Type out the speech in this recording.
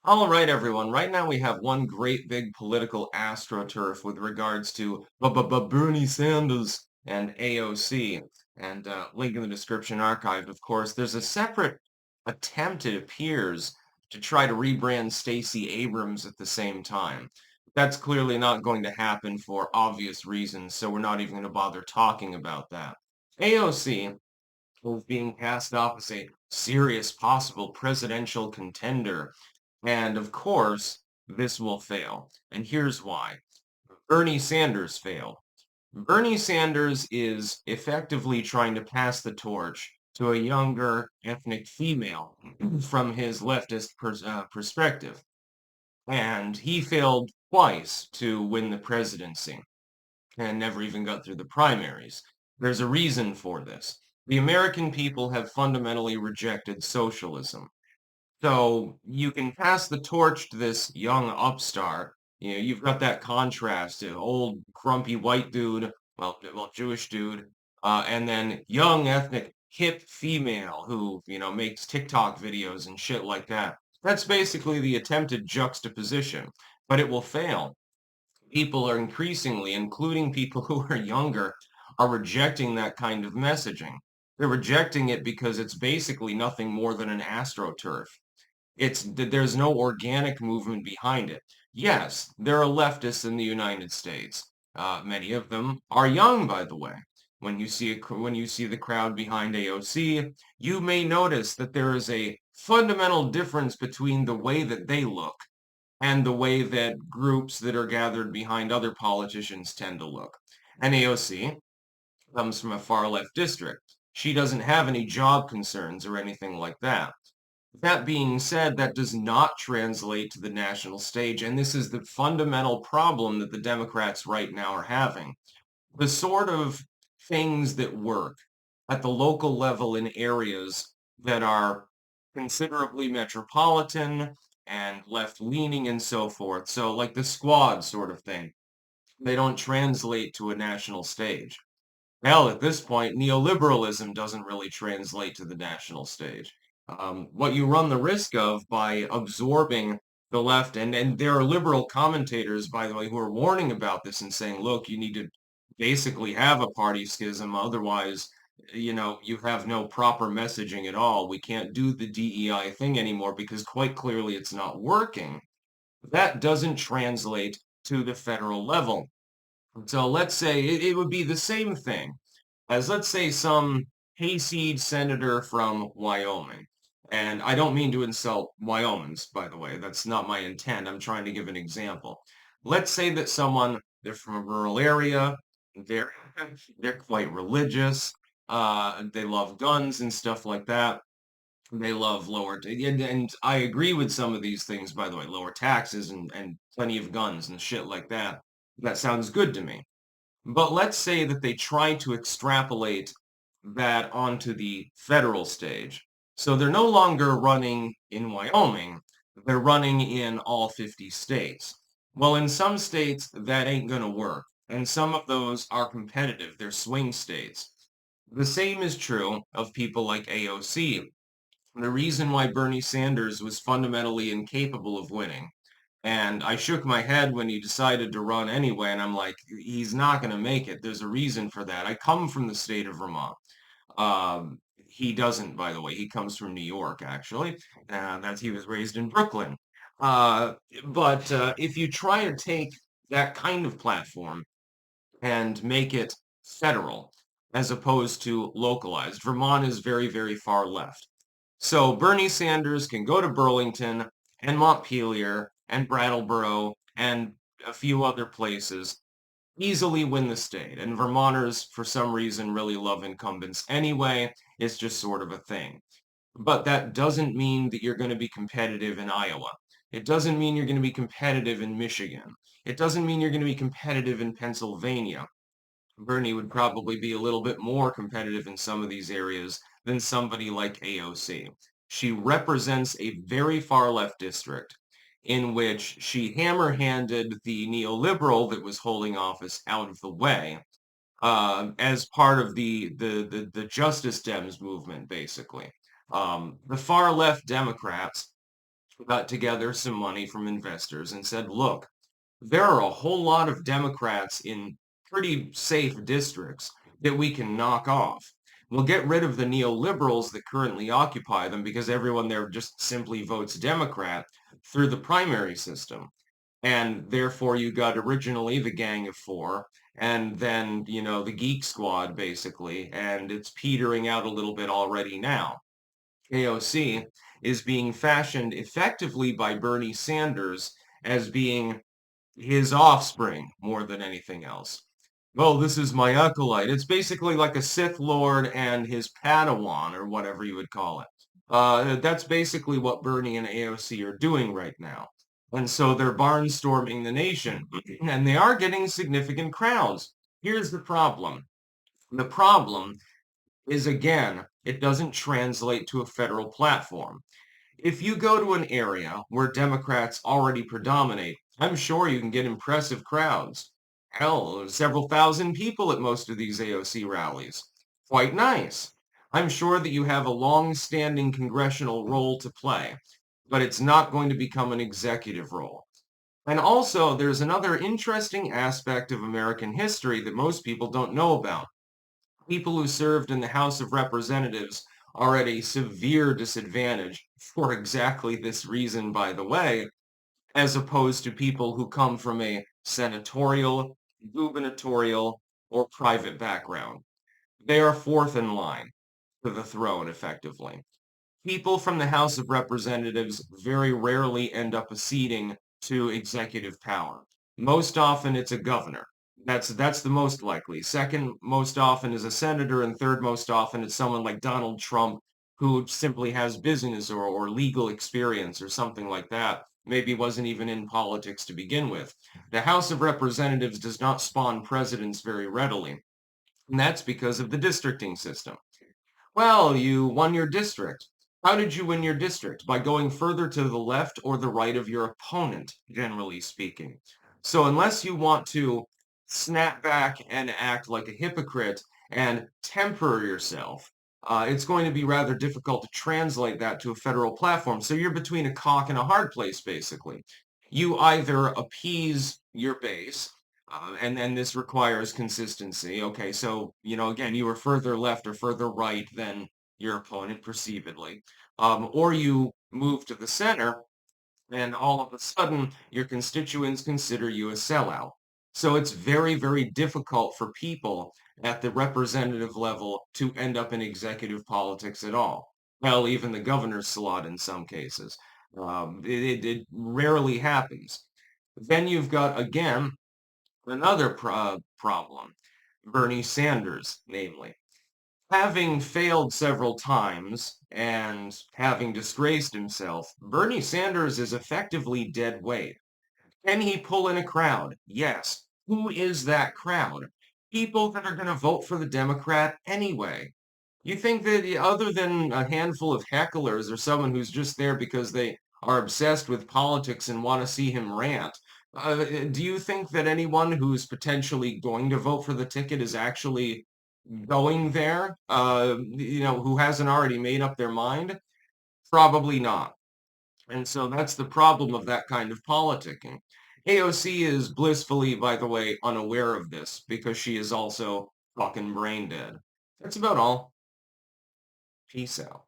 All right, everyone. Right now we have one great big political astroturf with regards to Bernie Sanders and AOC, and link in the description archived, of course. There's a separate attempt, it appears, to try to rebrand Stacey Abrams at the same time. That's clearly not going to happen for obvious reasons, so we're not even going to bother talking about that. AOC is being cast off as a serious possible presidential contender. And of course, this will fail. And here's why. Bernie Sanders failed. Bernie Sanders is effectively trying to pass the torch to a younger ethnic female from his leftist perspective. And he failed twice to win the presidency and never even got through the primaries. There's a reason for this. The American people have fundamentally rejected socialism. So you can pass the torch to this young upstart. You've got that contrast to old grumpy white dude, well, Jewish dude, and then young ethnic hip female who, makes TikTok videos and shit like that. That's basically the attempted juxtaposition, but it will fail. People are increasingly, including people who are younger, are rejecting that kind of messaging. They're rejecting it because it's basically nothing more than an astroturf. There's no organic movement behind it. Yes, there are leftists in the United States. Many of them are young, by the way. When you see the crowd behind AOC, you may notice that there is a fundamental difference between the way that they look and the way that groups that are gathered behind other politicians tend to look. And AOC comes from a far left district. She doesn't have any job concerns or anything like that. That being said, that does not translate to the national stage, and this is the fundamental problem that the Democrats right now are having. The sort of things that work at the local level in areas that are considerably metropolitan and left-leaning and so forth. So like the squad sort of thing, they don't translate to a national stage. Hell, at this point, neoliberalism doesn't really translate to the national stage. What you run the risk of by absorbing the left, and there are liberal commentators, by the way, who are warning about this and saying, look, you need to basically have a party schism, otherwise, you have no proper messaging at all. We can't do the DEI thing anymore because quite clearly it's not working. That doesn't translate to the federal level. So let's say it would be the same thing as, let's say, some hayseed senator from Wyoming. And I don't mean to insult Wyomings, by the way. That's not my intent. I'm trying to give an example. Let's say that they're from a rural area, they're they're quite religious, they love guns and stuff like that. They love and I agree with some of these things, by the way, lower taxes and plenty of guns and shit like that. That sounds good to me. But let's say that they try to extrapolate that onto the federal stage. So they're no longer running in Wyoming, they're running in all 50 states. Well, in some states, that ain't going to work. And some of those are competitive, they're swing states. The same is true of people like AOC. The reason why Bernie Sanders was fundamentally incapable of winning. And I shook my head when he decided to run anyway, and I'm like, he's not going to make it. There's a reason for that. I come from the state of Vermont. He doesn't, by the way. He comes from New York, actually. He was raised in Brooklyn. But if you try to take that kind of platform and make it federal as opposed to localized, Vermont is very, very far left. So Bernie Sanders can go to Burlington and Montpelier and Brattleboro and a few other places, easily win the state. And Vermonters, for some reason, really love incumbents anyway. It's just sort of a thing. But that doesn't mean that you're going to be competitive in Iowa. It doesn't mean you're going to be competitive in Michigan. It doesn't mean you're going to be competitive in Pennsylvania. Bernie would probably be a little bit more competitive in some of these areas than somebody like AOC. She represents a very far left district in which she hammer-handed the neoliberal that was holding office out of the way as part of the Justice Dems movement, basically. The far left Democrats got together some money from investors and said, look, there are a whole lot of Democrats in pretty safe districts that we can knock off. We'll get rid of the neoliberals that currently occupy them because everyone there just simply votes Democrat through the primary system. And therefore, you got originally the Gang of Four, and then, the Geek Squad, basically, and it's petering out a little bit already now. AOC is being fashioned effectively by Bernie Sanders as being his offspring more than anything else. Well, this is my acolyte. It's basically like a Sith Lord and his Padawan, or whatever you would call it. That's basically what Bernie and AOC are doing right now. And so they're barnstorming the nation, and they are getting significant crowds. Here's the problem. The problem is, again, it doesn't translate to a federal platform. If you go to an area where Democrats already predominate, I'm sure you can get impressive crowds. Hell, several thousand people at most of these AOC rallies. Quite nice. I'm sure that you have a long-standing congressional role to play, but it's not going to become an executive role. And also, there's another interesting aspect of American history that most people don't know about. People who served in the House of Representatives are at a severe disadvantage for exactly this reason, by the way, as opposed to people who come from a senatorial, gubernatorial, or private background. They are fourth in line to the throne, effectively. People from the House of Representatives very rarely end up acceding to executive power. Most often it's a governor. That's the most likely. Second most often is a senator, and third most often it's someone like Donald Trump who simply has business or legal experience or something like that. Maybe wasn't even in politics to begin with. The House of Representatives does not spawn presidents very readily, and that's because of the districting system. Well, you won your district. How did you win your district? By going further to the left or the right of your opponent, generally speaking. So unless you want to snap back and act like a hypocrite and temper yourself, it's going to be rather difficult to translate that to a federal platform. So you're between a cock and a hard place, basically. You either appease your base, and then this requires consistency. Okay, so, again, you were further left or further right than your opponent perceivedly. Or you move to the center, and all of a sudden, your constituents consider you a sellout. So it's very, very difficult for people at the representative level to end up in executive politics at all. Well, even the governor's slot in some cases. It rarely happens. Then you've got, again, another problem, Bernie Sanders, namely. Having failed several times and having disgraced himself, Bernie Sanders is effectively dead weight. Can he pull in a crowd? Yes. Who is that crowd? People that are going to vote for the Democrat anyway. You think that other than a handful of hecklers or someone who's just there because they are obsessed with politics and want to see him rant, do you think that anyone who's potentially going to vote for the ticket is actually going there, who hasn't already made up their mind? Probably not. And so that's the problem of that kind of politicking. AOC is blissfully, by the way, unaware of this because she is also fucking brain dead. That's about all. Peace out.